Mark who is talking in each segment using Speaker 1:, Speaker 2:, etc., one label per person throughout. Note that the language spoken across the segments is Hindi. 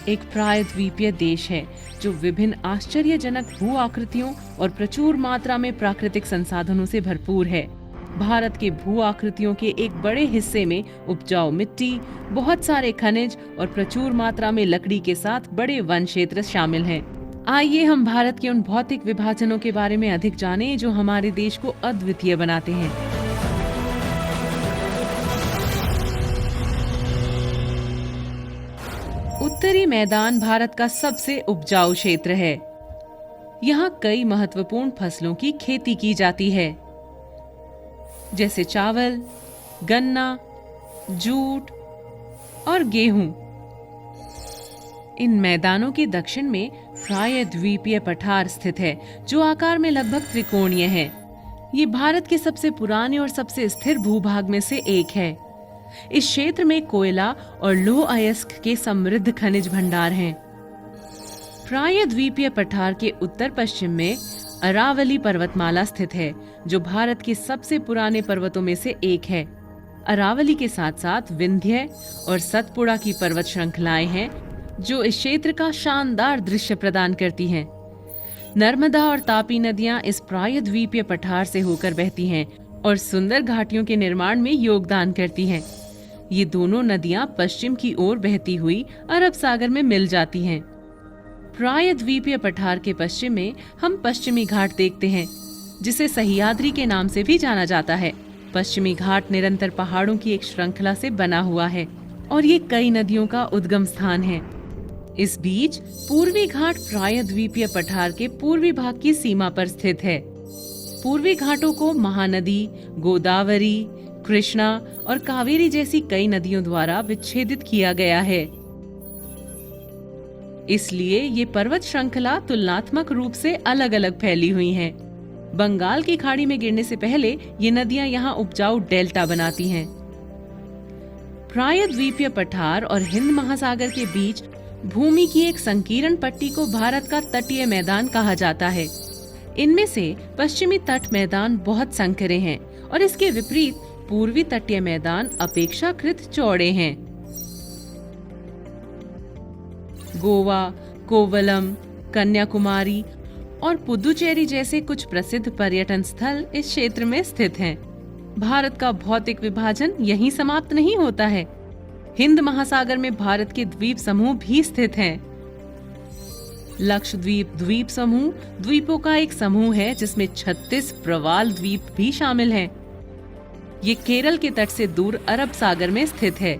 Speaker 1: एक प्रायद्वीपीय देश है जो विभिन्न आश्चर्यजनक भू आकृतियों और प्रचुर मात्रा में प्राकृतिक संसाधनों से भरपूर है। भारत के भू आकृतियों के एक बड़े हिस्से में उपजाऊ मिट्टी, बहुत सारे खनिज और प्रचुर मात्रा में लकड़ी के साथ बड़े वन क्षेत्र शामिल हैं। आइए हम भारत के उन भौतिक विभाजनों के बारे में अधिक जानें जो हमारे देश को अद्वितीय बनाते हैं। उत्तरी मैदान भारत का सबसे उपजाऊ क्षेत्र है। यहाँ कई महत्वपूर्ण फसलों की खेती की जाती है, जैसे चावल, गन्ना, जूट और गेहूं। इन मैदानों के दक्षिण में प्रायद्वीपीय पठार स्थित है, जो आकार में लगभग त्रिकोणीय है। ये भारत के सबसे पुराने और सबसे स्थिर भूभाग में से एक है। इस क्षेत्र में कोयला और लौह अयस्क के समृद्ध खनिज भंडार हैं। प्रायद्वीपीय पठार के उत्तर पश्चिम में अरावली पर्वतमाला स्थित है, जो भारत के सबसे पुराने पर्वतों में से एक है। अरावली के साथ साथ विंध्य और सतपुड़ा की पर्वत श्रृंखलाएं हैं, जो इस क्षेत्र का शानदार दृश्य प्रदान करती हैं। नर्मदा और तापी नदियां इस प्रायद्वीपीय पठार से होकर बहती हैं और सुंदर घाटियों के निर्माण में योगदान करती हैं। ये दोनों नदियां पश्चिम की ओर बहती हुई अरब सागर में मिल जाती हैं। प्रायद्वीपीय पठार के पश्चिम में हम पश्चिमी घाट देखते हैं, जिसे सह्याद्री के नाम से भी जाना जाता है। पश्चिमी घाट निरंतर पहाड़ों की एक श्रृंखला से बना हुआ है और ये कई नदियों का उद्गम स्थान है। इस बीच पूर्वी घाट प्रायद्वीपीय पठार के पूर्वी भाग की सीमा पर स्थित है। पूर्वी घाटों को महानदी, गोदावरी, कृष्णा और कावेरी जैसी कई नदियों द्वारा विच्छेदित किया गया है। इसलिए ये पर्वत श्रृंखला तुलनात्मक रूप से अलग अलग फैली हुई हैं। बंगाल की खाड़ी में गिरने से पहले ये नदियां यहाँ उपजाऊ डेल्टा बनाती हैं। प्रायद्वीपीय पठार और हिंद महासागर के बीच भूमि की एक संकीर्ण पट्टी को भारत का तटीय मैदान कहा जाता है। इनमें से पश्चिमी तट मैदान बहुत संकरे हैं और इसके विपरीत पूर्वी तटीय मैदान अपेक्षाकृत चौड़े हैं। गोवा, कोवलम, कन्याकुमारी और पुदुचेरी जैसे कुछ प्रसिद्ध पर्यटन स्थल इस क्षेत्र में स्थित हैं। भारत का भौतिक विभाजन यहीं समाप्त नहीं होता है। हिंद महासागर में भारत के द्वीप समूह भी स्थित हैं। लक्षद्वीप द्वीप समूह द्वीपों का एक समूह है, जिसमें 36 प्रवाल द्वीप भी शामिल हैं। ये केरल के तट से दूर अरब सागर में स्थित है।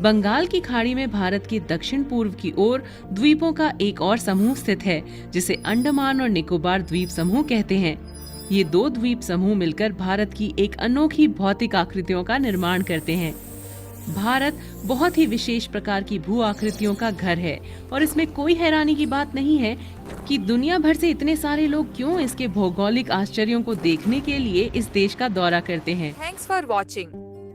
Speaker 1: बंगाल की खाड़ी में भारत के दक्षिण पूर्व की ओर द्वीपों का एक और समूह स्थित है, जिसे अंडमान और निकोबार द्वीप समूह कहते हैं। ये दो द्वीप समूह मिलकर भारत की एक अनोखी भौतिक आकृतियों का निर्माण करते हैं। भारत बहुत ही विशेष प्रकार की भू आकृतियों का घर है और इसमें कोई हैरानी की बात नहीं है कि दुनिया भर से इतने सारे लोग क्यों इसके भौगोलिक आश्चर्यों को देखने के लिए इस देश का दौरा करते हैं।
Speaker 2: Thanks for watching.